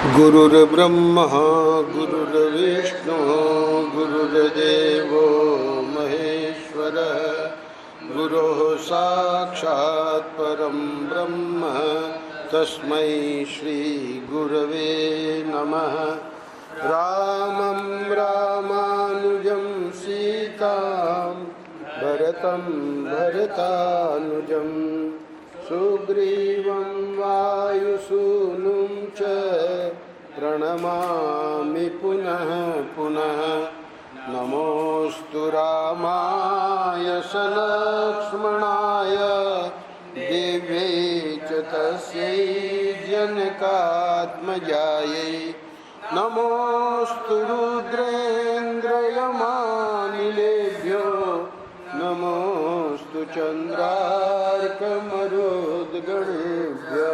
गुरुर्ब्रह्मा गुरुर्विष्णु गुरुर्देवो महेश्वरः गुरुः साक्षात् परं ब्रह्म तस्मै श्री गुरवे नमः। रामं रामानुजं सीतां भरतं भरतानुजं सुग्रीवं वायुसूनुं च प्रणमामि पुनः पुनः। नमोऽस्तु रामाय सलक्ष्मणाय देव्यै च तस्यै जनकात्मजायै। नमोऽस्तु रुद्रेन्द्रयमानिलेभ्यो नमोऽस्तु चन्द्रार्कमरुद्गणेभ्यः।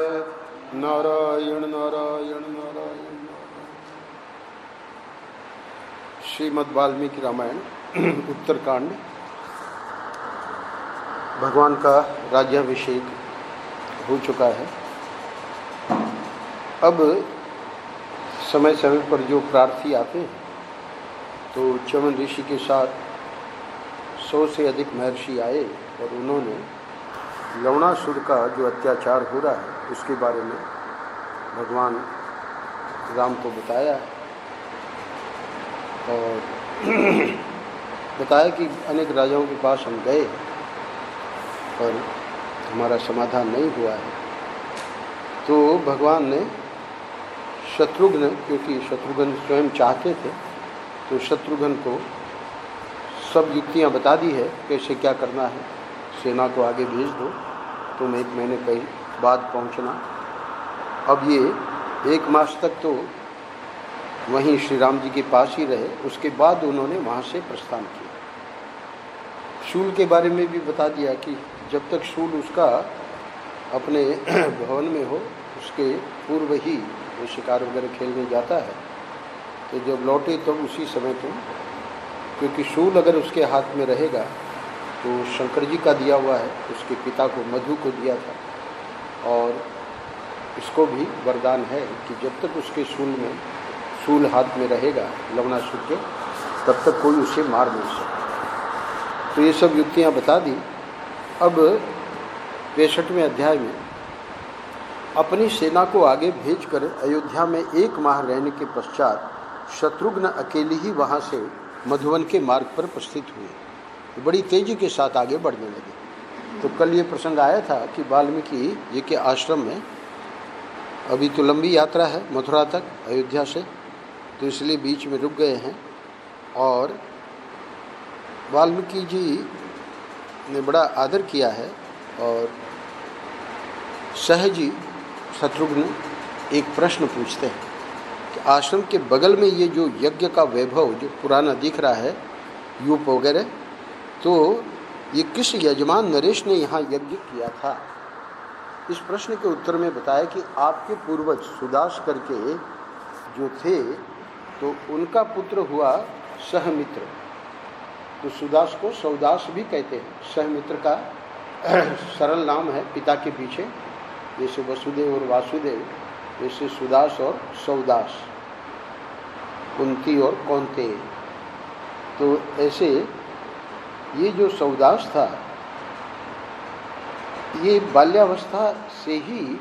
नारायण नारायण नारायण। श्रीमद् वाल्मीकि रामायण उत्तरकांड। भगवान का राज्याभिषेक हो चुका है। अब समय समय पर जो प्रार्थी आते हैं तो चमन ऋषि के साथ 100 से अधिक महर्षि आए और उन्होंने लवणासुर का जो अत्याचार हो रहा है उसके बारे में भगवान राम को बताया और बताया कि अनेक राजाओं के पास हम गए पर हमारा समाधान नहीं हुआ है। तो भगवान ने शत्रुघ्न, क्योंकि शत्रुघ्न स्वयं चाहते थे, तो शत्रुघ्न को सब युक्तियाँ बता दी है कैसे क्या करना है। सेना को आगे भेज दो, तुम 1 महीने कहीं बाद पहुंचना। अब ये 1 मास तक तो वहीं श्री राम जी के पास ही रहे, उसके बाद उन्होंने वहाँ से प्रस्थान किया। शूल के बारे में भी बता दिया कि जब तक शूल उसका अपने भवन में हो उसके पूर्व ही वो शिकार वगैरह खेलने जाता है, तो जब लौटे तब उसी समय तुम, क्योंकि शूल अगर उसके हाथ में रहेगा तो शंकर जी का दिया हुआ है, उसके पिता को मधु को दिया था, और इसको भी वरदान है कि जब तक उसके शूल हाथ में रहेगा लवणासुर के, तब तक कोई उसे मार नहीं सकता। तो ये सब युक्तियाँ बता दी। अब 65वें अध्याय में अपनी सेना को आगे भेजकर अयोध्या में 1 माह रहने के पश्चात शत्रुघ्न अकेले ही वहाँ से मधुवन के मार्ग पर प्रस्थित हुए, तो बड़ी तेजी के साथ आगे बढ़ने लगे। तो कल ये प्रसंग आया था कि वाल्मीकि जी के आश्रम में अभी तो लंबी यात्रा है मथुरा तक अयोध्या से, तो इसलिए बीच में रुक गए हैं। और वाल्मीकि जी ने बड़ा आदर किया है और सहज ही शत्रुघ्न एक प्रश्न पूछते हैं कि आश्रम के बगल में ये जो यज्ञ का वैभव जो पुराना दिख रहा है, यूप वगैरह, तो ये किस यजमान नरेश ने यहाँ यज्ञ किया था। इस प्रश्न के उत्तर में बताया कि आपके पूर्वज सुदास करके जो थे, तो उनका पुत्र हुआ सहमित्र। तो सुदास को सौदास भी कहते हैं। सहमित्र का सरल नाम है पिता के पीछे, जैसे वसुदेव और वासुदेव, जैसे सुदास और सौदास, कुंती और कौंतेय। तो ऐसे ये जो सौदास था, ये बाल्यावस्था से ही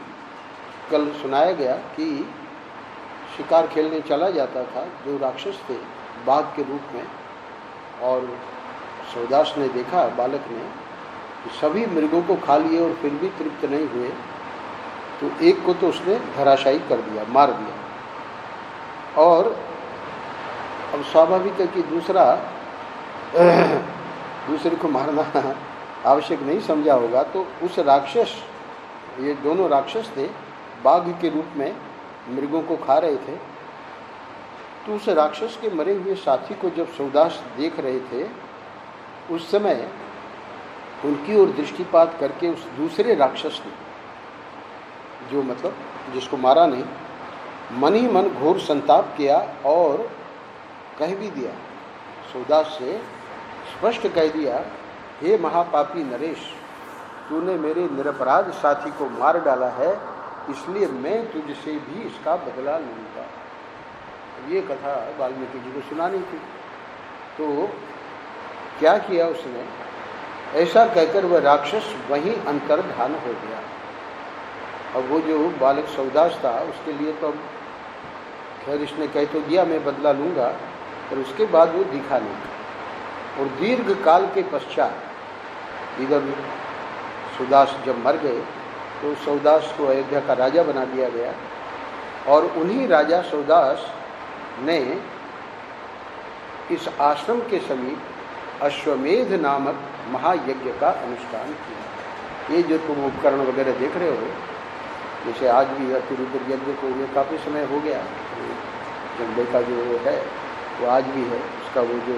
कल सुनाया गया कि शिकार खेलने चला जाता था, जो राक्षस थे बाघ के रूप में, और सौदास ने देखा बालक ने कि सभी मृगों को खा लिए और फिर भी तृप्त नहीं हुए, तो एक को तो उसने धराशायी कर दिया, मार दिया। और अब स्वाभाविक है कि दूसरे को मारना आवश्यक नहीं समझा होगा, तो उस राक्षस, ये दोनों राक्षस थे, बाघ के रूप में मृगों को खा रहे थे। तो उस राक्षस के मरे हुए साथी को जब सौदास देख रहे थे, उस समय उनकी ओर दृष्टिपात करके उस दूसरे राक्षस ने, जो मतलब जिसको मारा नहीं, मन ही मन घोर संताप किया और कह भी दिया, सौदास से स्पष्ट कह दिया, हे महापापी नरेश, तूने मेरे निरपराध साथी को मार डाला है, इसलिए मैं तुझसे भी इसका बदला लूँगा। ये कथा वाल्मीकि जी को सुनानी थी। तो क्या किया उसने, ऐसा कहकर वह राक्षस वहीं अंतर्धान हो गया। अब वो जो बालक सौदास था उसके लिए तो अब खैर इसने कह तो दिया मैं बदला लूँगा, पर उसके बाद वो दिखा नहीं। और दीर्घ काल के पश्चात इधर सुदास जब मर गए तो सौदास को अयोध्या का राजा बना दिया गया, और उन्हीं राजा सौदास ने इस आश्रम के समीप अश्वमेध नामक महायज्ञ का अनुष्ठान किया। ये जो तुम उपकरण वगैरह देख रहे हो, जैसे आज भी अतिरुद्र यज्ञ को ये काफ़ी समय हो गया, झंडे का जो है वो आज भी है, उसका वो जो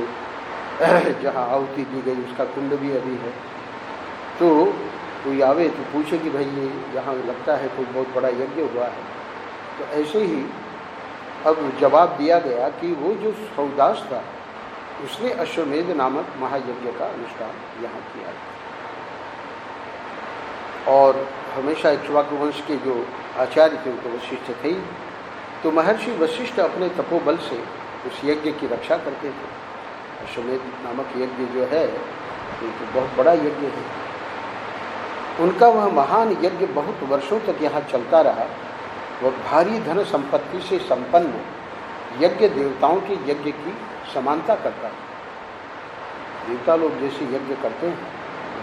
जहाँ आहुति दी गई उसका कुंड भी अभी है। तो कोई आवे तो पूछे कि भाई ये यहाँ लगता है कोई बहुत बड़ा यज्ञ हुआ है, तो ऐसे ही अब जवाब दिया गया कि वो जो सौदास था उसने अश्वमेध नामक महायज्ञ का अनुष्ठान यहाँ किया। और हमेशा इक्ष्वाकु वंश के जो आचार्य थे वो तो वशिष्ठ थे ही, तो महर्षि वशिष्ठ अपने तपोबल से उस यज्ञ की रक्षा करते थे। अश्वमेध नामक यज्ञ जो है ये तो बहुत बड़ा यज्ञ है। उनका वह महान यज्ञ बहुत वर्षों तक यहाँ चलता रहा। वह भारी धन संपत्ति से संपन्न यज्ञ देवताओं के यज्ञ की समानता करता है। देवता लोग जैसे यज्ञ करते हैं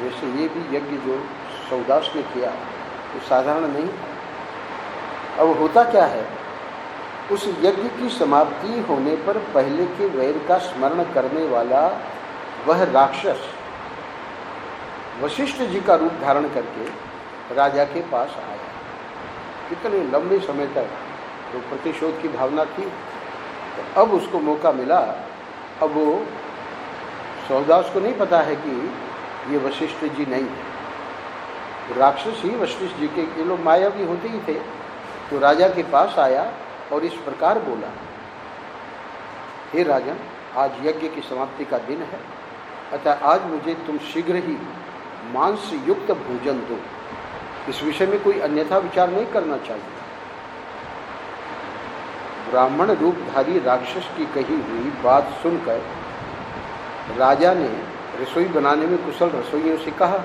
वैसे ये भी यज्ञ जो सौदास ने किया तो साधारण नहीं। अब होता क्या है, उस यज्ञ की समाप्ति होने पर पहले के वैर का स्मरण करने वाला वह राक्षस वशिष्ठ जी का रूप धारण करके राजा के पास आया। कितने लंबे समय तक तो प्रतिशोध की भावना थी, तो अब उसको मौका मिला। अब वो सौदास को नहीं पता है कि ये वशिष्ठ जी नहीं है, राक्षस ही वशिष्ठ जी के, ये लोग मायावी होते ही थे। तो राजा के पास आया और इस प्रकार बोला, हे राजन, आज यज्ञ की समाप्ति का दिन है, अतः आज मुझे तुम शीघ्र ही मांस युक्त भोजन दो। इस विषय में कोई अन्यथा विचार नहीं करना चाहिए। ब्राह्मण रूपधारी राक्षस की कही हुई बात सुनकर राजा ने रसोई बनाने में कुशल रसोइयों से कहा,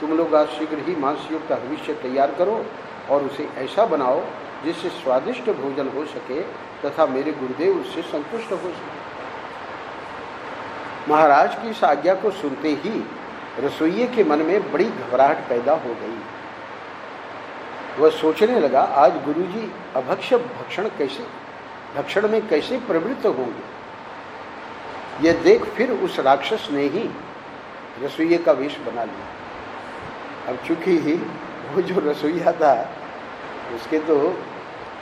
तुम लोग आज शीघ्र ही मांस युक्त हविष्य तैयार करो और उसे ऐसा बनाओ जिससे स्वादिष्ट भोजन हो सके तथा मेरे गुरुदेव उससे संतुष्ट हो सके। महाराज की इस आज्ञा को सुनते ही रसोइये के मन में बड़ी घबराहट पैदा हो गई। वह सोचने लगा, आज गुरुजी अभक्ष्य भक्षण में कैसे प्रवृत्त होंगे। यह देख फिर उस राक्षस ने ही रसोइये का वेश बना लिया। अब चूंकि वो जो रसोइया था उसके तो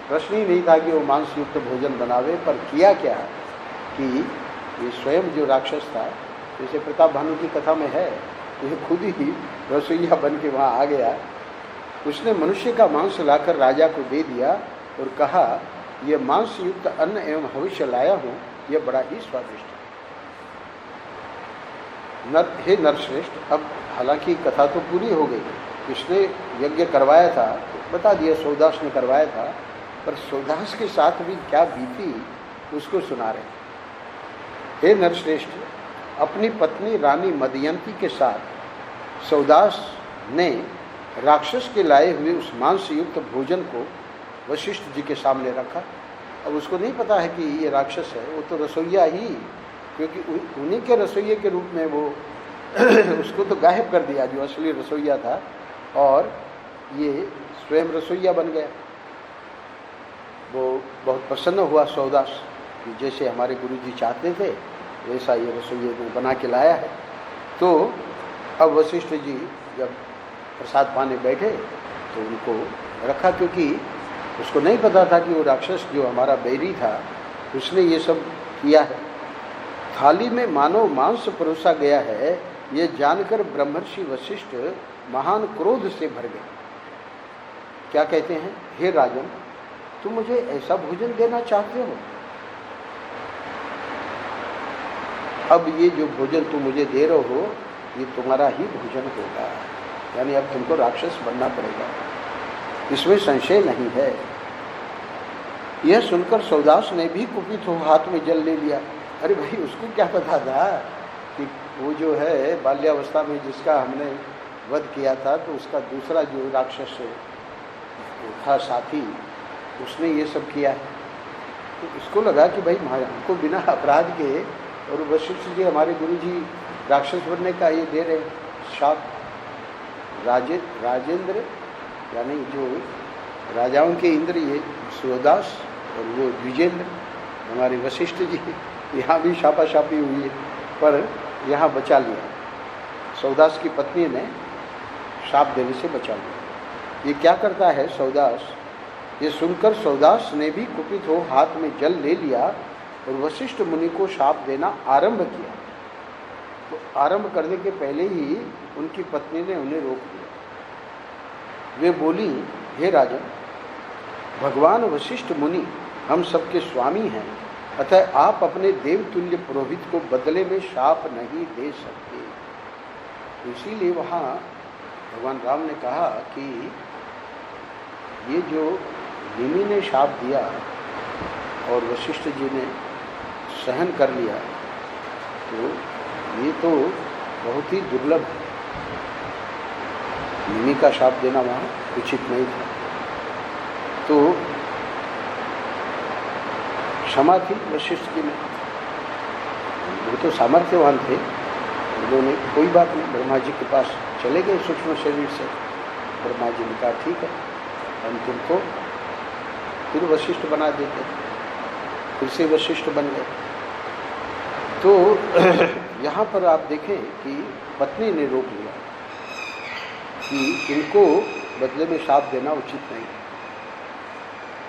प्रश्न ही नहीं था कि वो मांस युक्त भोजन बनावे, पर किया क्या कि ये स्वयं जो राक्षस था, जैसे प्रताप भानु की कथा में है, तो ये खुद ही रसोइया बन के वहाँ आ गया। उसने मनुष्य का मांस लाकर राजा को दे दिया और कहा, यह मांस युक्त अन्न एवं भविष्य लाया हूँ, यह बड़ा ही स्वादिष्ट है। हे नरश्रेष्ठ, अब हालांकि कथा तो पूरी हो गई, इसने यज्ञ करवाया था तो बता दिया, सौदास ने करवाया था, पर सौदास के साथ भी क्या बीती उसको सुना रहे। हे नरश्रेष्ठ, अपनी पत्नी रानी मदयंती के साथ सौदास ने राक्षस के लाए हुए उस मांस युक्त भोजन को वशिष्ठ जी के सामने रखा। अब उसको नहीं पता है कि ये राक्षस है, वो तो रसोइया ही, क्योंकि उन्हीं के रसोइये के रूप में वो उसको तो गायब कर दिया जो असली रसोइया था, और ये स्वयं रसोइया बन गया। वो बहुत प्रसन्न हुआ सौदास कि जैसे हमारे गुरुजी चाहते थे वैसा ये रसोइये ने बना के लाया है। तो अब वशिष्ठ जी जब प्रसाद पाने बैठे तो उनको रखा, क्योंकि उसको नहीं पता था कि वो राक्षस जो हमारा बैरी था उसने ये सब किया है। थाली में मानव मांस परोसा गया है, ये जानकर ब्रह्मर्षि वशिष्ठ महान क्रोध से भर गए। क्या कहते हैं, हे राजन, तुम मुझे ऐसा भोजन देना चाहते हो? अब ये जो भोजन तुम मुझे दे रहे हो ये तुम्हारा ही भोजन होगा, यानी अब तुमको राक्षस बनना पड़ेगा। इसमें संशय नहीं है। यह सुनकर सौदास ने भी कुपित हो हाथ में जल ले लिया। अरे भाई, उसको क्या पता था कि वो जो है बाल्यावस्था में जिसका हमने वध किया था, तो उसका दूसरा जो राक्षस था साथी, उसने ये सब किया है। तो उसको लगा कि भाई हमको बिना अपराध के, और वशिष्ठ जी हमारे गुरु जी राक्षस बनने का ये दे रहे शाप। राजेंद्र यानी जो राजाओं के इंद्र, ये सौदास, और वो द्विजेंद्र हमारे वशिष्ठ जी, यहाँ भी छापाछापी हुई है, पर यहाँ बचा लिया। सौदास की पत्नी ने शाप देने से बचा लिया। ये क्या करता है सौदास? ये सुनकर सौदास ने भी कुपित हो हाथ में जल ले लिया और वशिष्ठ मुनि को शाप देना आरंभ किया। तो आरंभ करने के पहले ही उनकी पत्नी ने उन्हें रोक दिया। वे बोली, हे राजन, भगवान वशिष्ठ मुनि हम सबके स्वामी हैं, अतः आप अपने देवतुल्य पुरोहित को बदले में शाप नहीं दे सकते। तो इसीलिए वहाँ भगवान राम ने कहा कि ये जो निमि ने शाप दिया और वशिष्ठ जी ने सहन कर लिया, तो ये तो बहुत ही दुर्लभ है। निमि का शाप देना वहाँ उचित नहीं था। तो क्षमा थी वशिष्ठ जी में, वो तो सामर्थ्यवान थे। उन्होंने कोई बात नहीं, ब्रह्मा जी के पास चले गए सूक्ष्म शरीर से। ब्रह्मा जी ने कहा ठीक है, हम तुमको फिर वशिष्ठ बना देते, फिर से वशिष्ठ बन गए। तो यहाँ पर आप देखें कि पत्नी ने रोक लिया कि इनको बदले में शाप देना उचित नहीं।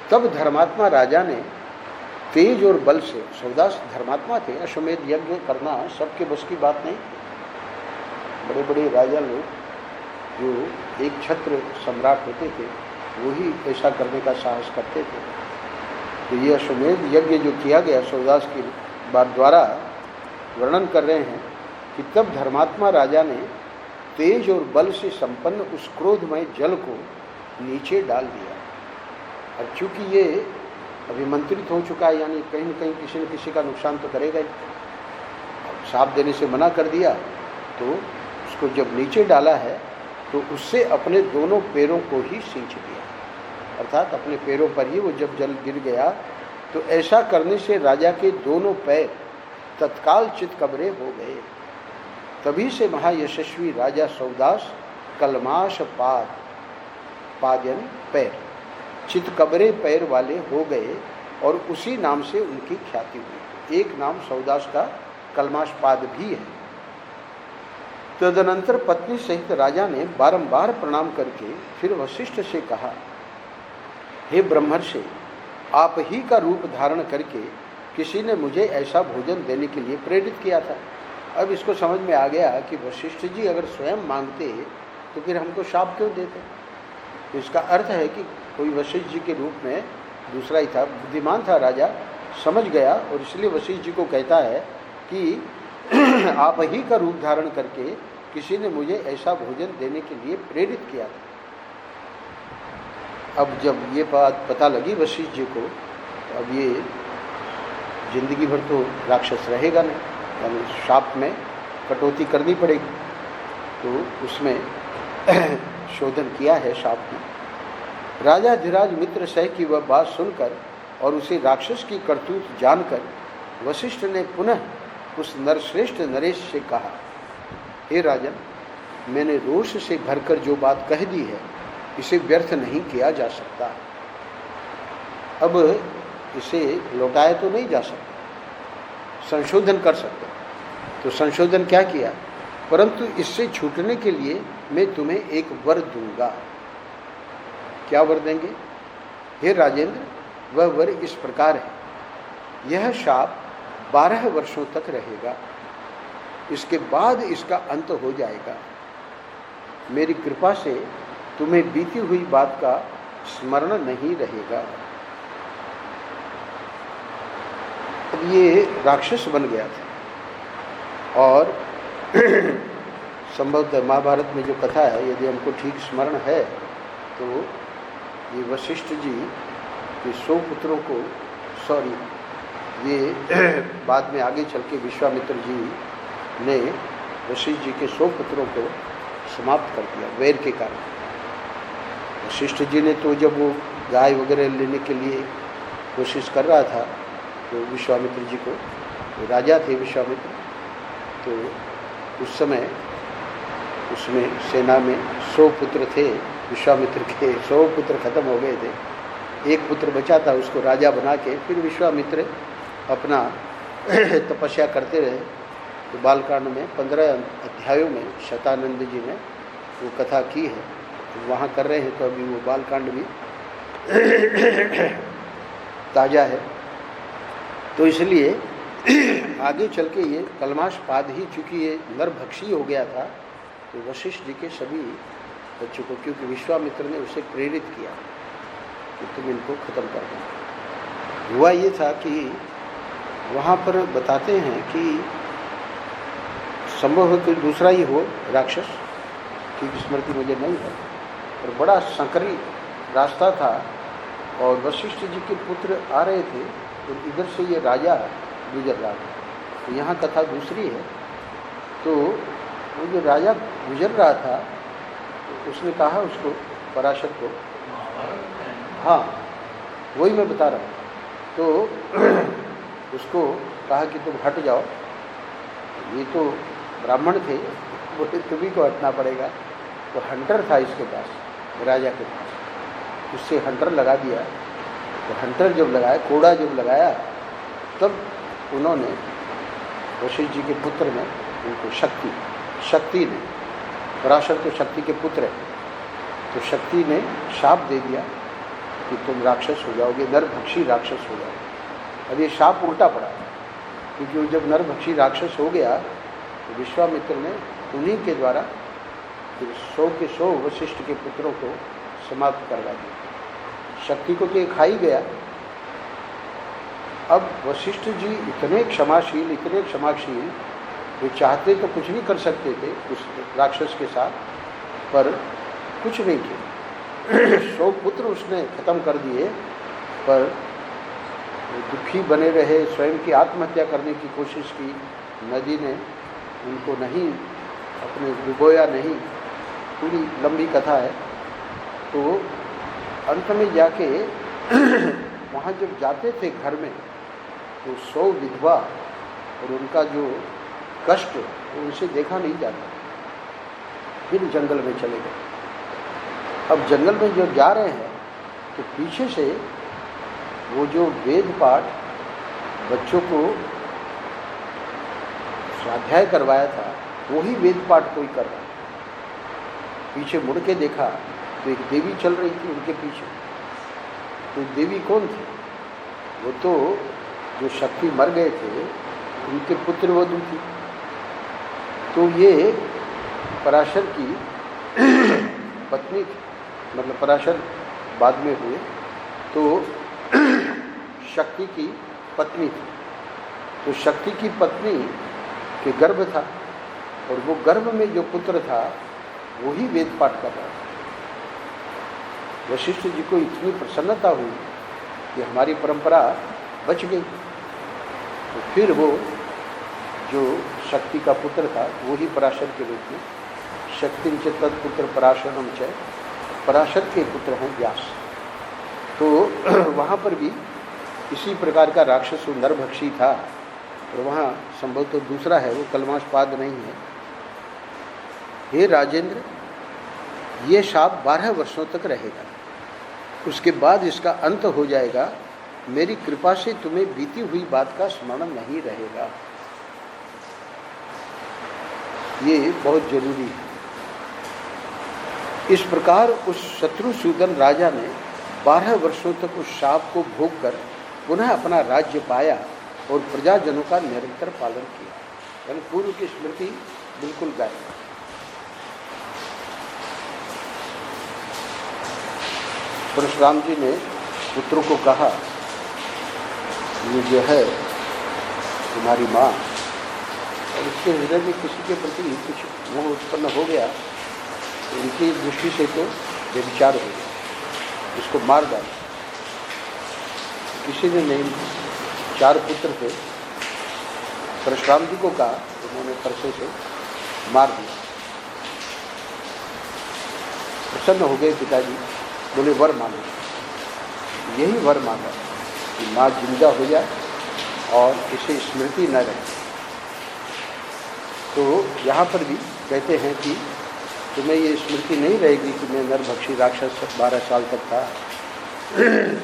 तब धर्मात्मा राजा ने तेज और बल से, सौदास धर्मात्मा थे, अश्वमेध यज्ञ करना सबके बस की बात नहीं। बड़े बड़े राजा लोग जो एक छत्र सम्राट होते थे, वही ऐसा करने का साहस करते थे। तो ये अश्वमेध यज्ञ जो किया गया सौदास की बात द्वारा वर्णन कर रहे हैं कि तब धर्मात्मा राजा ने तेज और बल से संपन्न उस क्रोधमय जल को नीचे डाल दिया। और चूंकि ये अभिमंत्रित हो चुका है, यानी कहीं न कहीं किसी न किसी का नुकसान तो करेगा ही। शाप देने से मना कर दिया, तो उसको जब नीचे डाला है तो उससे अपने दोनों पैरों को ही सींच दिया, अर्थात अपने पैरों पर ही वो जब जल गिर गया। तो ऐसा करने से राजा के दोनों पैर तत्काल चितकबरे हो गए। तभी से महायशस्वी राजा सौदास कलमाश पादन पैर, चितकबरे पैर वाले हो गए, और उसी नाम से उनकी ख्याति हुई। एक नाम सौदास का कलमाशपाद भी है। तदनंतर पत्नी सहित राजा ने बारंबार प्रणाम करके फिर वशिष्ठ से कहा, हे ब्रह्मर्षि, आप ही का रूप धारण करके किसी ने मुझे ऐसा भोजन देने के लिए प्रेरित किया था। अब इसको समझ में आ गया कि वशिष्ठ जी अगर स्वयं मांगते तो फिर हमको शाप क्यों देते। तो इसका अर्थ है कि कोई वशिष्ठ जी के रूप में दूसरा ही था। बुद्धिमान था राजा, समझ गया, और इसलिए वशिष्ठ जी को कहता है कि आप ही का रूप धारण करके किसी ने मुझे ऐसा भोजन देने के लिए प्रेरित किया था। अब जब ये बात पता लगी वशिष्ठ जी को, तो अब ये जिंदगी भर तो राक्षस रहेगा नहीं, यानी शाप में कटौती करनी पड़ेगी। तो उसमें शोधन किया है शाप में। राजा धीराज मित्र सह की वह बात सुनकर और उसे राक्षस की करतूत जानकर वशिष्ठ ने पुनः उस नरश्रेष्ठ नरेश से कहा, हे राजन, मैंने रोष से भरकर जो बात कह दी है इसे व्यर्थ नहीं किया जा सकता। अब इसे लौटाया तो नहीं जा सकता, संशोधन कर सकते। तो संशोधन क्या किया, परंतु इससे छूटने के लिए मैं तुम्हें एक वर दूंगा। क्या वर देंगे? हे राजेंद्र, वह वर इस प्रकार है, यह शाप 12 वर्षों तक रहेगा, इसके बाद इसका अंत हो जाएगा। मेरी कृपा से तुम्हें बीती हुई बात का स्मरण नहीं रहेगा। अब ये राक्षस बन गया था, और संभवतः महाभारत में जो कथा है, यदि हमको ठीक स्मरण है, तो ये वशिष्ठ जी के 100 पुत्रों को, सॉरी, ये बाद में आगे चल के विश्वामित्र जी ने वशिष्ठ जी के 100 पुत्रों को समाप्त कर दिया वैर के कारण। वशिष्ठ जी ने तो जब वो गाय वगैरह लेने के लिए कोशिश कर रहा था तो विश्वामित्र जी को, वो राजा थे विश्वामित्र, तो उस समय उसमें सेना में 100 पुत्र थे विश्वामित्र के, 100 पुत्र खत्म हो गए थे। एक पुत्र बचा था, उसको राजा बना के फिर विश्वामित्र अपना तपस्या करते रहे। तो बालकांड में 15 अध्यायों में शतानंद जी ने वो कथा की है, तो वहाँ कर रहे हैं, तो अभी वो बालकांड भी ताज़ा है। तो इसलिए आगे चल के ये कलमाशपाद ही, चूँकि ये नरभक्षी हो गया था, तो वशिष्ठ जी के सभी बच्चों को, क्योंकि विश्वामित्र ने उसे प्रेरित किया कि तुम इनको ख़त्म कर दो। हुआ ये था कि वहाँ पर बताते हैं कि संभव है कि दूसरा ही हो राक्षस, की स्मृति मुझे नहीं है, और बड़ा संकरी रास्ता था और वशिष्ठ जी के पुत्र आ रहे थे, और इधर से ये राजा गुजर रहा था। तो यहाँ कथा दूसरी है। तो वो जो राजा गुजर रहा था, तो उसने कहा उसको, पराशर को, हाँ वही मैं बता रहा हूँ, तो उसको कहा कि तुम हट जाओ, ये तो ब्राह्मण थे, बोले तुम्ही को हटना पड़ेगा। तो हंटर था इसके पास, राजा के पास, उससे हंटर लगा दिया। तो हंटर जब लगाया, कोड़ा जब लगाया, तब उन्होंने वशिष्ठ जी के पुत्र ने उनको शक्ति ने, पराशर तो शक्ति के पुत्र है, तो शक्ति ने शाप दे दिया कि तुम राक्षस हो जाओगे, नरभक्षी राक्षस हो जाओगे। अब ये शाप उल्टा पड़ा, क्योंकि वो जब नरभक्षी राक्षस हो गया तो विश्वामित्र ने उन्हीं के द्वारा 100 के 100 वशिष्ठ के पुत्रों को समाप्त करवा दिया। शक्ति को तो ये खा ही गया। अब वशिष्ठ जी इतने क्षमाशील, वे चाहते तो कुछ भी कर सकते थे उस राक्षस के साथ, पर कुछ नहीं किया। 100 पुत्र उसने खत्म कर दिए, पर दुखी बने रहे, स्वयं की आत्महत्या करने की कोशिश की। नदी ने उनको नहीं, अपने डुबोया नहीं, पूरी लंबी कथा है। तो अंत में जाके वहाँ जब जाते थे घर में, तो 100 विधवा और उनका जो कष्ट, उनसे देखा नहीं जाता। फिर जंगल में चले गए। अब जंगल में जो जा रहे हैं, तो पीछे से वो जो वेद पाठ बच्चों को स्वाध्याय करवाया था, वही वेद पाठ कोई कर रहा। पीछे मुड़ के देखा तो एक देवी चल रही थी उनके पीछे। तो देवी कौन थी? वो तो जो शक्ति मर गए थे, उनके पुत्र वधू थी। तो ये पराशर की पत्नी थी, मतलब पराशर बाद में हुए, तो शक्ति की पत्नी थी। तो शक्ति की पत्नी के गर्भ था, और वो गर्भ में जो पुत्र था वही वेद पाठ कर रहा था। वशिष्ठ जी को इतनी प्रसन्नता हुई कि हमारी परंपरा बच गई। तो फिर वो जो शक्ति का पुत्र था वही पराशर के रूप में, शक्ति च तत्पुत्र पराशरम च, पराशर के पुत्र हैं व्यास। तो वहाँ पर भी इसी प्रकार का राक्षस नरभक्षी था, और वहाँ संभव तो दूसरा है, वो कलमाशपाद नहीं है। हे राजेंद्र, ये शाप 12 वर्षों तक रहेगा, उसके बाद इसका अंत हो जाएगा। मेरी कृपा से तुम्हें बीती हुई बात का स्मरण नहीं रहेगा। ये बहुत जरूरी है। इस प्रकार उस शत्रुसूदन राजा ने 12 वर्षों तक उस शाप को भोग कर पुनः अपना राज्य पाया और प्रजाजनों का निरंतर पालन किया। यानी पूर्व की स्मृति बिल्कुल गायब। परशुराम जी ने पुत्रों को कहा, ये जो है तुम्हारी माँ, और उसके हृदय में किसी के प्रति कुछ मोह उत्पन्न हो गया, तो उनकी दृष्टि से तो व्यभिचार हो गया। इसको मार डाला। किसी ने नहीं, 4 पुत्र थे, परशुराम जी को कहा, उन्होंने परसे से मार दिया। प्रसन्न हो गए पिताजी, बोले वर मांगो। यही वर मांगा कि माँ जिंदा हो जाए और इसे स्मृति न रहे। तो यहाँ पर भी कहते हैं कि तुम्हें ये स्मृति नहीं रहेगी कि मैं नरभक्षी राक्षस 12 साल तक था,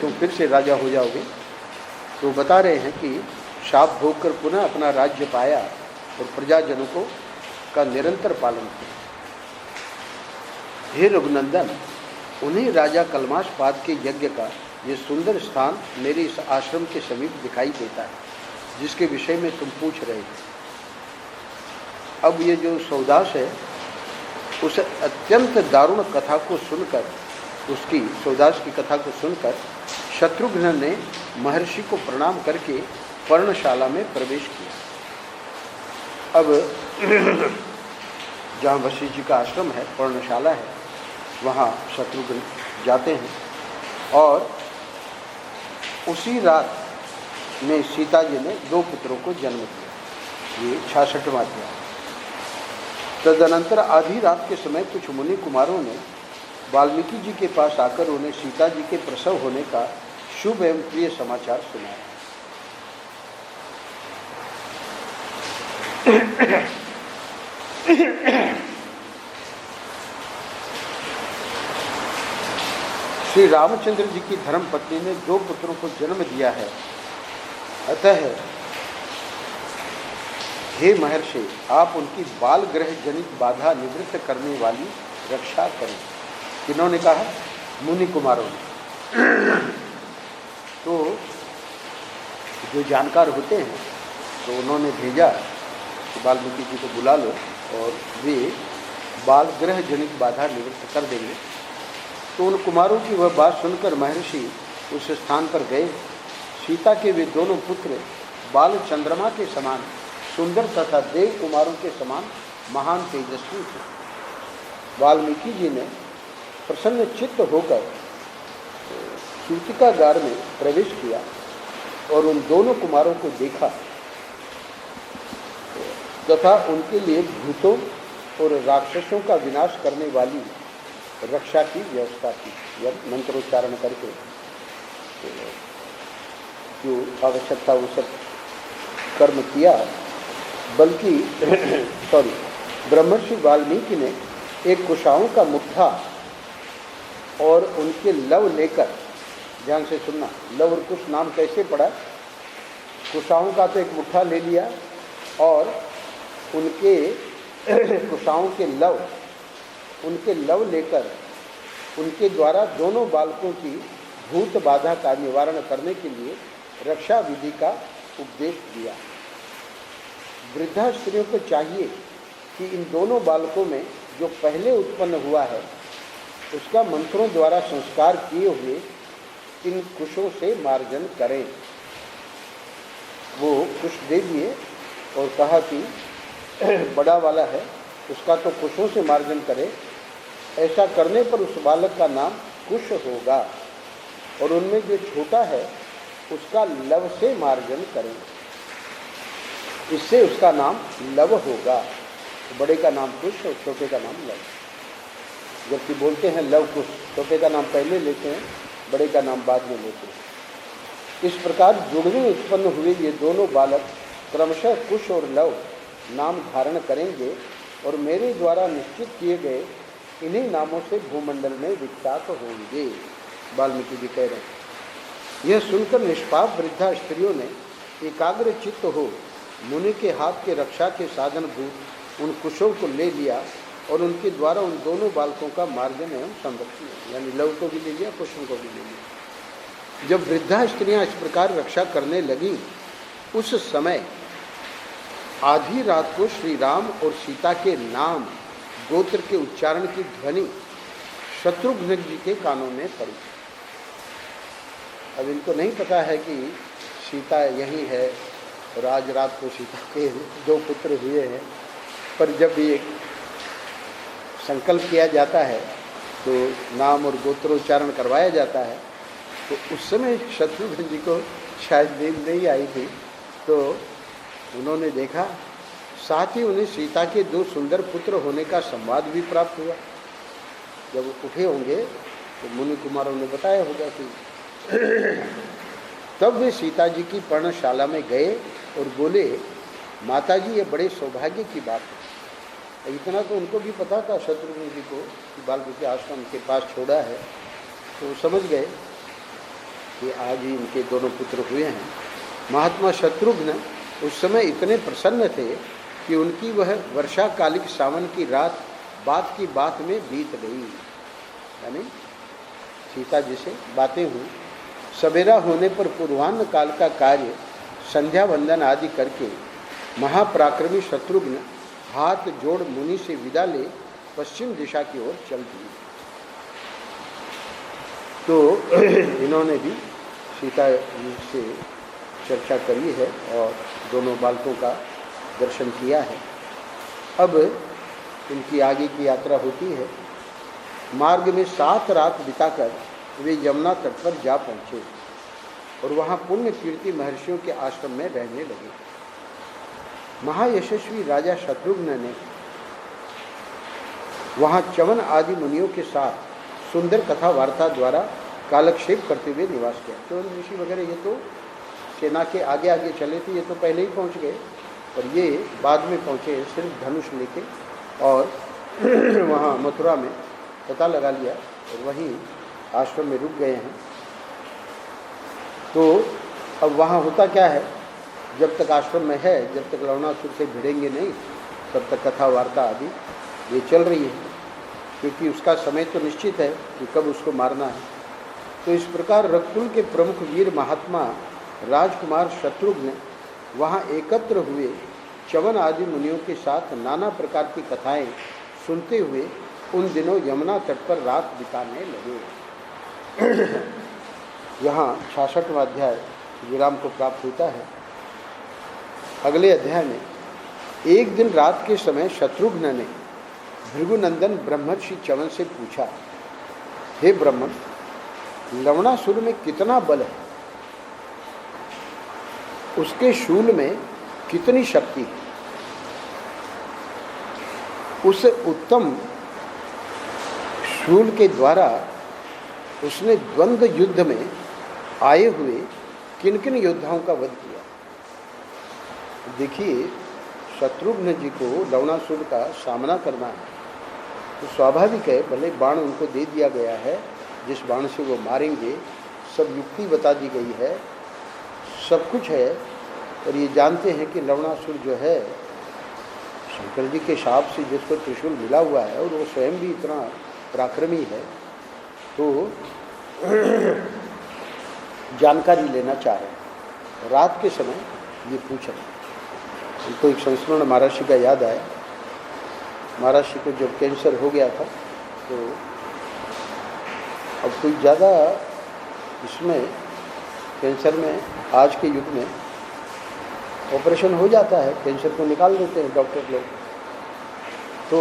तुम फिर से राजा हो जाओगे। तो बता रहे हैं कि शाप भोग कर पुनः अपना राज्य पाया और प्रजाजनों को का निरंतर पालन किया। हे रघुनंदन, उन्हीं राजा कलमाशपाद के यज्ञ का ये सुंदर स्थान मेरे इस आश्रम के समीप दिखाई देता है, जिसके विषय में तुम पूछ रहे थे। अब ये जो सौदास है, उस अत्यंत दारुण कथा को सुनकर, उसकी सौदास की कथा को सुनकर शत्रुघ्न ने महर्षि को प्रणाम करके पर्णशाला में प्रवेश किया। अब जहाँ वशिष्ठ जी का आश्रम है, पर्णशाला है, वहाँ शत्रुघ्न जाते हैं और उसी रात में सीता जी ने 2 पुत्रों को जन्म दिया। ये 66वां अध्याय। तदनंतर आधी रात के समय कुछ मुनि कुमारों ने वाल्मीकि जी के पास आकर उन्हें सीता जी के प्रसव होने का शुभ एवं प्रिय समाचार सुनाया। श्री रामचंद्र जी की धर्मपत्नी ने 2 पुत्रों को जन्म दिया है, अतः हे महर्षि, आप उनकी बाल ग्रह जनित बाधा निवृत्त करने वाली रक्षा करें। किन्होंने कहा? मुनि कुमारों ने। तो जो जानकार होते हैं तो उन्होंने भेजा कि वाल्मीकि जी को बुला लो और वे बाल ग्रह जनित बाधा निवृत्त कर देंगे। तो उन कुमारों की वह बात सुनकर महर्षि उस स्थान पर गए। सीता के वे दोनों पुत्र बाल चंद्रमा के समान सुंदर तथा देव कुमारों के समान महान तेजस्वी थे। वाल्मीकि जी ने प्रसन्न चित्त होकर सूतिकागार में प्रवेश किया और उन दोनों कुमारों को देखा तथा उनके लिए भूतों और राक्षसों का विनाश करने वाली रक्षा की व्यवस्था की। जब मंत्रोच्चारण करके जो आवश्यकता वो सब कर्म किया, बल्कि ब्रह्मर्षि वाल्मीकि ने एक कुशाओं का मुट्ठा और उनके लव लेकर, ध्यान से सुनना, लव और कुश नाम कैसे पड़ा? कुशाओं का तो एक मुट्ठा ले लिया और उनके कुशाओं के लव लेकर उनके द्वारा दोनों बालकों की भूत बाधा का निवारण करने के लिए रक्षा विधि का उपदेश दिया। वृद्धा स्त्रियों को चाहिए कि इन दोनों बालकों में जो पहले उत्पन्न हुआ है उसका मंत्रों द्वारा संस्कार किए हुए इन कुशों से मार्जन करें। वो कुश दे दिए और कहा कि बड़ा वाला है उसका तो कुशों से मार्जन करें। ऐसा करने पर उस बालक का नाम कुश होगा और उनमें जो छोटा है उसका लव से मार्जन करें, इससे उसका नाम लव होगा। तो बड़े का नाम कुश और छोटे का नाम लव। जबकि बोलते हैं लव कुश, छोटे का नाम पहले लेते हैं, बड़े का नाम बाद में लेते हैं। इस प्रकार जुड़वे उत्पन्न हुए ये दोनों बालक क्रमशः कुश और लव नाम धारण करेंगे और मेरे द्वारा निश्चित किए गए इन्हीं नामों से भूमंडल में विख्यात होंगे। वाल्मीकि जी कह रहे हैं। यह सुनकर निष्पाप वृद्धा स्त्रियों ने एकाग्र चित्त हो मुनि के हाथ के रक्षा के साधन भूत उन कुशों को ले लिया और उनके द्वारा उन दोनों बालकों का मार्जन एवं संरक्षण, यानी लव को भी ले लिया, कुशों को भी ले लिया। जब वृद्धा स्त्रियां इस प्रकार रक्षा करने लगी, उस समय आधी रात को श्री राम और सीता के नाम गोत्र के उच्चारण की ध्वनि शत्रुघ्न जी के कानों में पड़ी। अब इनको नहीं पता है कि सीता यही है और आज रात को सीता के 2 पुत्र हुए हैं, पर जब ये संकल्प किया जाता है तो नाम और गोत्रोच्चारण करवाया जाता है। तो उस समय शत्रुघ्न जी को शायद नींद नहीं आई थी, तो उन्होंने देखा, साथ ही उन्हें सीता के 2 सुंदर पुत्र होने का संवाद भी प्राप्त हुआ। जब वो उठे होंगे तो मुनि कुमारों ने बताया होगा कि तब वे सीता जी की पर्णशाला में गए और बोले, माताजी ये बड़े सौभाग्य की बात है। इतना तो उनको भी पता था शत्रुघ्न जी को कि वाल्मीकि आश्रम के पास छोड़ा है, तो वो समझ गए कि आज ही इनके दोनों पुत्र हुए हैं। महात्मा शत्रुघ्न उस समय इतने प्रसन्न थे कि उनकी वह वर्षाकालिक सावन की रात बात की बात में बीत गई। यानी सीता जी से बातें हुई। सवेरा होने पर पूर्वाह्न काल का कार्य संध्या वंदन आदि करके महापराक्रमी शत्रुघ्न हाथ जोड़ मुनि से विदा ले पश्चिम दिशा की ओर चल दिए। तो इन्होंने भी सीता जी से चर्चा करी है और दोनों बालकों का दर्शन किया है। अब इनकी आगे की यात्रा होती है। मार्ग में 7 रात बिताकर वे यमुना तट पर जा पहुँचे और वहाँ पुण्य कीर्ति महर्षियों के आश्रम में रहने लगे। महायशस्वी राजा शत्रुघ्न ने वहाँ च्यवन आदि मुनियों के साथ सुंदर कथा वार्ता द्वारा कालक्षेप करते हुए निवास किया। च्यवन ऋषि वगैरह ये तो सेना के आगे आगे चले थे, ये तो पहले ही पहुँच गए, और ये बाद में पहुँचे सिर्फ धनुष लेके, और वहाँ मथुरा में पता लगा लिया और वहीं आश्रम में रुक गए हैं। तो अब वहाँ होता क्या है, जब तक आश्रम में है, जब तक लवणासुर से भिड़ेंगे नहीं, तब तक कथा वार्ता आदि ये चल रही है, क्योंकि उसका समय तो निश्चित है कि कब उसको मारना है। तो इस प्रकार रघुकुल के प्रमुख वीर महात्मा राजकुमार शत्रुघ्न वहाँ एकत्र हुए च्यवन आदि मुनियों के साथ नाना प्रकार की कथाएं सुनते हुए उन दिनों यमुना तट पर रात बिताने लगे। यहाँ 66वां अध्याय विराम को प्राप्त होता है। अगले अध्याय में एक दिन रात के समय शत्रुघ्न ने भृगुनंदन ब्रह्मर्षि च्यवन से पूछा, हे ब्रह्मन, लवणासुर में कितना बल है, उसके शूल में कितनी शक्ति है, उस उत्तम शूल के द्वारा उसने द्वंद्व युद्ध में आए हुए किन किन योद्धाओं का वध किया। देखिए, शत्रुघ्न जी को लवणासुर का सामना करना है तो स्वाभाविक है, भले बाण उनको दे दिया गया है, जिस बाण से वो मारेंगे सब युक्ति बता दी गई है, सब कुछ है, और ये जानते हैं कि लवणासुर जो है शंकर जी के शाप से जिसको त्रिशूल मिला हुआ है और वो स्वयं भी इतना पराक्रमी है, तो जानकारी लेना चाह रहे हैं। रात के समय ये पूछ रहे हैं। उनको एक संस्मरण महर्षि का याद आया। महर्षि को जब कैंसर हो गया था तो अब कोई ज़्यादा इसमें कैंसर में आज के युग में ऑपरेशन हो जाता है, कैंसर को निकाल देते हैं डॉक्टर लोग। तो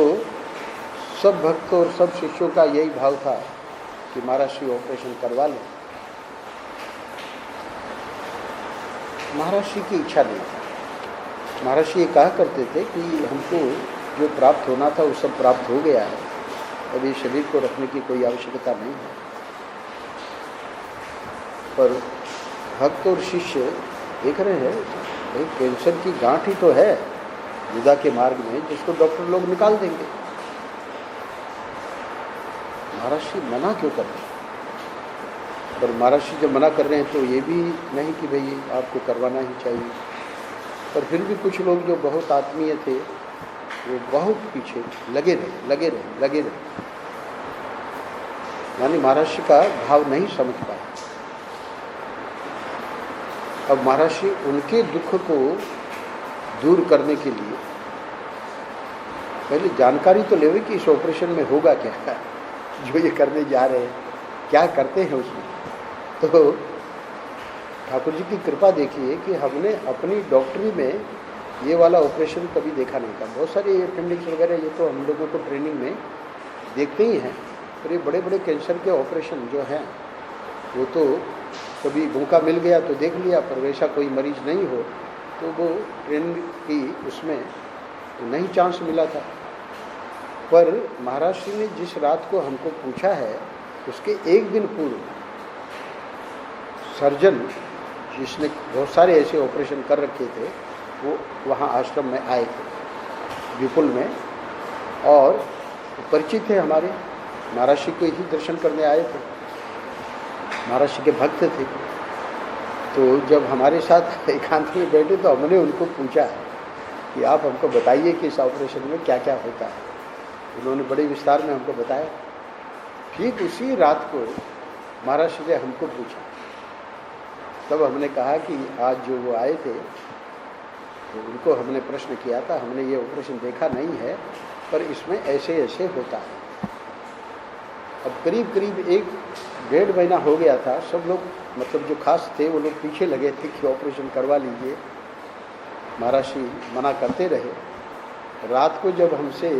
सब भक्तों और सब शिष्यों का यही भाव था कि महर्षि ऑपरेशन करवा लें। महर्षि की इच्छा नहीं थी। महर्षि ये कहा करते थे कि हमको जो प्राप्त होना था वो सब प्राप्त हो गया है, अब ये शरीर को रखने की कोई आवश्यकता नहीं है। पर भक्त और शिष्य देख रहे हैं, भाई कैंसर की गांठ ही तो है युद्धा के मार्ग में, जिसको डॉक्टर लोग निकाल देंगे। महर्षि मना क्यों कर रहे हैं? पर महर्षि जब मना कर रहे हैं तो ये भी नहीं कि भाई आपको करवाना ही चाहिए। पर फिर भी कुछ लोग जो बहुत आत्मीय थे वो बहुत पीछे लगे रहे। यानी महर्षि का भाव नहीं समझ पाए। अब महर्षि उनके दुख को दूर करने के लिए पहले जानकारी तो लेवे कि इस ऑपरेशन में होगा क्या, जो ये करने जा रहे हैं क्या करते हैं उसमें। तो ठाकुर जी की कृपा देखिए कि हमने अपनी डॉक्टरी में ये वाला ऑपरेशन कभी देखा नहीं था। बहुत सारे अपेंडिक्स वगैरह ये तो हम लोगों को ट्रेनिंग में देखते ही हैं, पर ये बड़े बड़े कैंसर के ऑपरेशन जो हैं वो तो कभी मौका मिल गया तो देख लिया, पर वैसा कोई मरीज नहीं हो तो वो ट्रेन की उसमें तो नहीं चांस मिला था। पर महाराज जी ने जिस रात को हमको पूछा है उसके एक दिन पूर्व सर्जन जिसने बहुत सारे ऐसे ऑपरेशन कर रखे थे वो वहाँ आश्रम में आए थे विपुल में, और परिचित थे हमारे, महाराज जी को ही दर्शन करने आए थे, महाराज जी के भक्त थे। तो जब हमारे साथ एकांत में बैठे तो हमने उनको पूछा कि आप हमको बताइए कि इस ऑपरेशन में क्या क्या होता है। उन्होंने बड़े विस्तार में हमको बताया। ठीक उसी रात को महाराज जी ने हमको पूछा, तब हमने कहा कि आज जो वो आए थे तो उनको हमने प्रश्न किया था, हमने ये ऑपरेशन देखा नहीं है पर इसमें ऐसे ऐसे होता है। अब करीब करीब 1-1.5 महीना हो गया था, सब लोग मतलब जो खास थे वो लोग पीछे लगे थे कि ऑपरेशन करवा लीजिए, महाराज जी मना करते रहे। रात को जब हमसे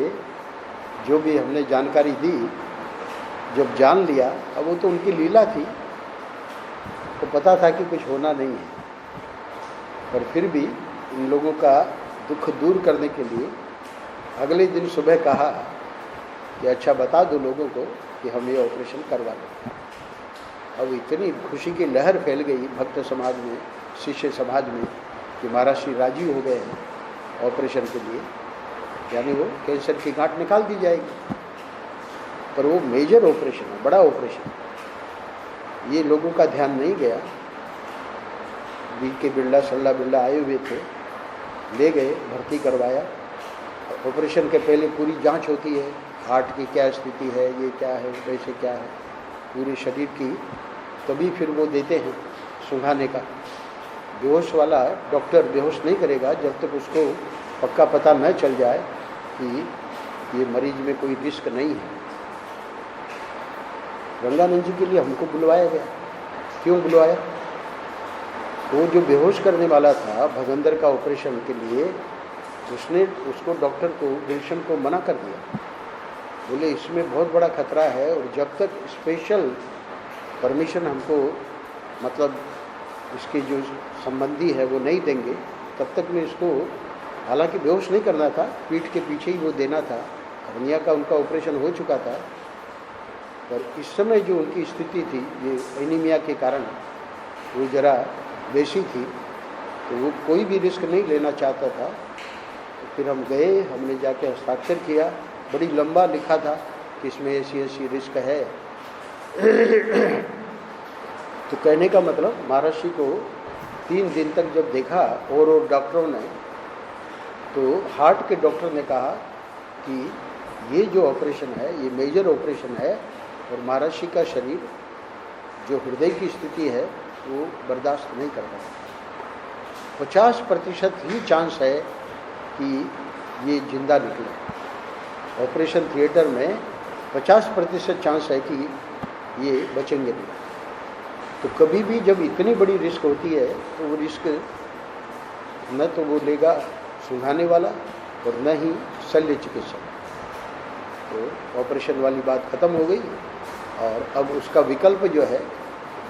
जो भी हमने जानकारी दी, जब जान लिया, अब वो तो उनकी लीला थी, तो पता था कि कुछ होना नहीं है, पर फिर भी इन लोगों का दुख दूर करने के लिए अगले दिन सुबह कहा कि अच्छा बता दो लोगों को कि हम ये ऑपरेशन करवा लें। अब इतनी खुशी की लहर फैल गई भक्त समाज में, शिष्य समाज में कि महाराज जी राजी हो गए हैं ऑपरेशन के लिए, यानी वो कैंसर की गांठ निकाल दी जाएगी। पर वो मेजर ऑपरेशन है, बड़ा ऑपरेशन, ये लोगों का ध्यान नहीं गया। बीके बिरला सल्ला बिरला आए हुए थे, ले गए, भर्ती करवाया। ऑपरेशन के पहले पूरी जांच होती है, हार्ट की क्या स्थिति है, ये क्या है, वैसे क्या है, पूरे शरीर की, तभी फिर वो देते हैं सुंघाने का। बेहोश वाला डॉक्टर बेहोश नहीं करेगा जब तक उसको पक्का पता न चल जाए कि ये मरीज में कोई रिस्क नहीं है। रंगानंद जी के लिए हमको बुलवाया गया। क्यों बुलवाया? वो जो बेहोश करने वाला था भगंदर का ऑपरेशन के लिए, उसने उसको डॉक्टर को विल्सन को मना कर दिया। बोले इसमें बहुत बड़ा खतरा है और जब तक स्पेशल परमिशन हमको मतलब इसके जो संबंधी है वो नहीं देंगे तब तक मैं इसको, हालांकि बेहोश नहीं करना था, पीठ के पीछे ही वो देना था। हर्निया का उनका ऑपरेशन हो चुका था, पर इस समय जो उनकी स्थिति थी ये एनीमिया के कारण वो जरा वैसी थी, तो वो कोई भी रिस्क नहीं लेना चाहता था। तो फिर हम गए, हमने जाके हस्ताक्षर किया, बड़ी लंबा लिखा था कि इसमें ऐसी ऐसी रिस्क है। तो कहने का मतलब महाराज जी को 3 दिन तक जब देखा और डॉक्टरों ने, तो हार्ट के डॉक्टर ने कहा कि ये जो ऑपरेशन है ये मेजर ऑपरेशन है और महाराज जी का शरीर जो हृदय की स्थिति है वो बर्दाश्त नहीं कर पाता। 50% ही चांस है कि ये जिंदा निकले। ऑपरेशन थिएटर में 50% चांस है कि ये बचेंगे नहीं। तो कभी भी जब इतनी बड़ी रिस्क होती है तो वो रिस्क न तो वो लेगा सुंघाने वाला और न ही शल्य चिकित्सक। तो ऑपरेशन वाली बात खत्म हो गई और अब उसका विकल्प जो है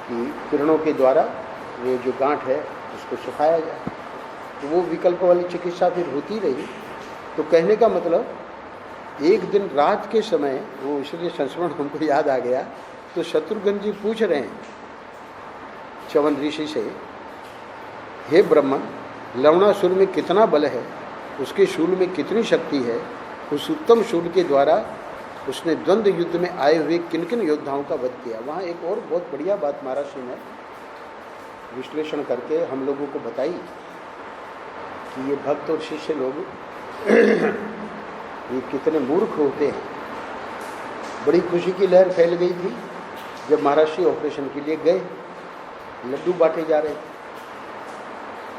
कि किरणों के द्वारा वो जो गांठ है उसको सुखाया जाए। तो वो विकल्प वाली चिकित्सा फिर होती रही। तो कहने का मतलब एक दिन रात के समय वो, इसलिए संस्मरण हमको याद आ गया, तो शत्रुघ्न जी पूछ रहे हैं च्यवन ऋषि से, हे ब्रह्मन, लवणासुर में कितना बल है, उसके शूल में कितनी शक्ति है, उस उत्तम शूल के द्वारा उसने द्वंद्व युद्ध में आए हुए किन किन योद्धाओं का वध किया। वहाँ एक और बहुत बढ़िया बात महाराज जी ने विश्लेषण करके हम लोगों को बताई कि ये भक्त और शिष्य लोग ये कितने मूर्ख होते हैं। बड़ी खुशी की लहर फैल गई थी जब महाराज जी ऑपरेशन के लिए गए, लड्डू बांटे जा रहे थे।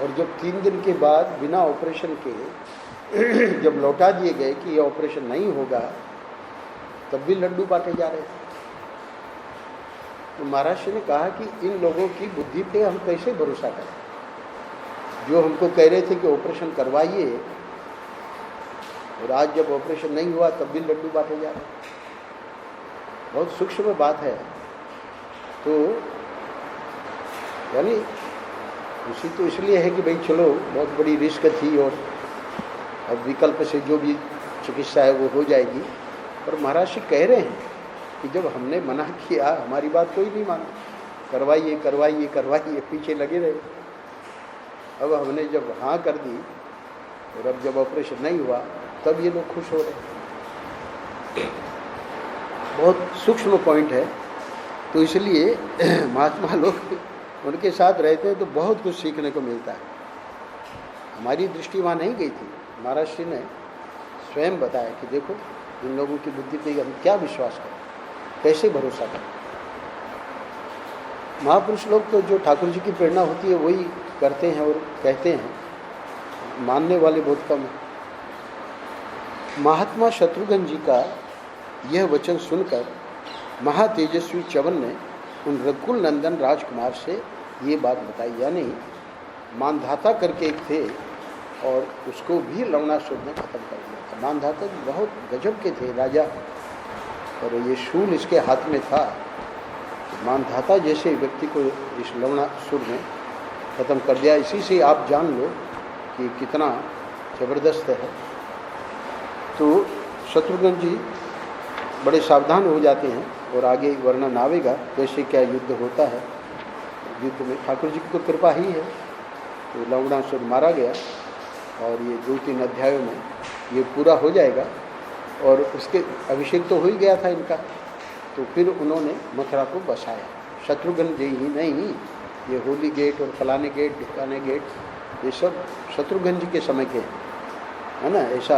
और जब 3 दिन के बाद बिना ऑपरेशन के जब लौटा दिए गए कि ये ऑपरेशन नहीं होगा, तब भी लड्डू बांटे जा रहे थे। तो महाराज जी ने कहा कि इन लोगों की बुद्धि पे हम कैसे भरोसा करें, जो हमको कह रहे थे कि ऑपरेशन करवाइए और आज जब ऑपरेशन नहीं हुआ तब भी लड्डू बांटे जा रहे हैं। बहुत सूक्ष्म बात है। तो यानी खुशी तो इसलिए है कि भाई चलो बहुत बड़ी रिस्क थी और अब विकल्प से जो भी चिकित्सा है वो हो जाएगी। पर महाराज जी कह रहे हैं कि जब हमने मना किया हमारी बात कोई नहीं माना, करवाइए करवाइए करवाइए, पीछे लगे रहे। अब हमने जब हाँ कर दी और अब जब ऑपरेशन नहीं हुआ तब ये लोग खुश हो रहे। बहुत सूक्ष्म पॉइंट है। तो इसलिए महात्मा लोग उनके साथ रहते हैं तो बहुत कुछ सीखने को मिलता है। हमारी दृष्टि वहाँ नहीं गई थी। महाराज जी ने स्वयं बताया कि देखो इन लोगों की बुद्धि पे हम क्या विश्वास करें, कैसे भरोसा करें। महापुरुष लोग तो जो ठाकुर जी की प्रेरणा होती है वही करते हैं और कहते हैं, मानने वाले बहुत कम हैं। महात्मा शत्रुघ्न जी का यह वचन सुनकर महातेजस्वी च्यवन ने उन रघुकुल नंदन राजकुमार से ये बात बताई। यानी मानधाता करके एक थे और उसको भी लवणासुर ने खत्म कर दिया था। मानधाता बहुत गजब के थे राजा, और ये शूल इसके हाथ में था। मानधाता जैसे व्यक्ति को इस लवणासुर ने खत्म कर दिया। इसी से आप जान लो कि कितना ज़बरदस्त है। तो शत्रुघ्न जी बड़े सावधान हो जाते हैं और आगे वर्णन आवेगा कैसे क्या युद्ध होता है। युद्ध में ठाकुर जी की तो कृपा ही है। तो लवणासुर मारा गया और ये 2-3 अध्यायों में ये पूरा हो जाएगा। और उसके अभिषेक तो हो ही गया था इनका। तो फिर उन्होंने मथुरा को बसाया। शत्रुघ्न जी ही नहीं, ये होली गेट और फलाने गेट ढिकाने गेट ये सब शत्रुघ्न जी के समय के है ना, ऐसा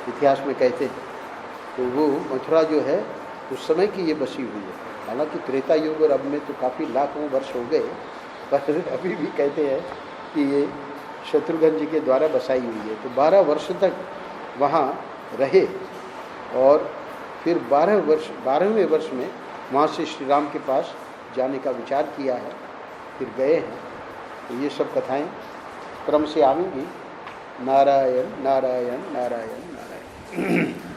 इतिहास में कहते हैं। तो वो मथुरा जो है उस समय की ये बसी हुई है। हालांकि त्रेता युग और अब में तो काफ़ी लाखों वर्ष हो गए, पर अभी भी कहते हैं कि ये शत्रुघ्न जी के द्वारा बसाई हुई है। तो 12 वर्ष तक वहाँ रहे और फिर 12वें वर्ष में वहाँ से श्री राम के पास जाने का विचार किया है, फिर गए हैं। तो ये सब कथाएं क्रम से आएंगी। नारायण नारायण नारायण नारायण।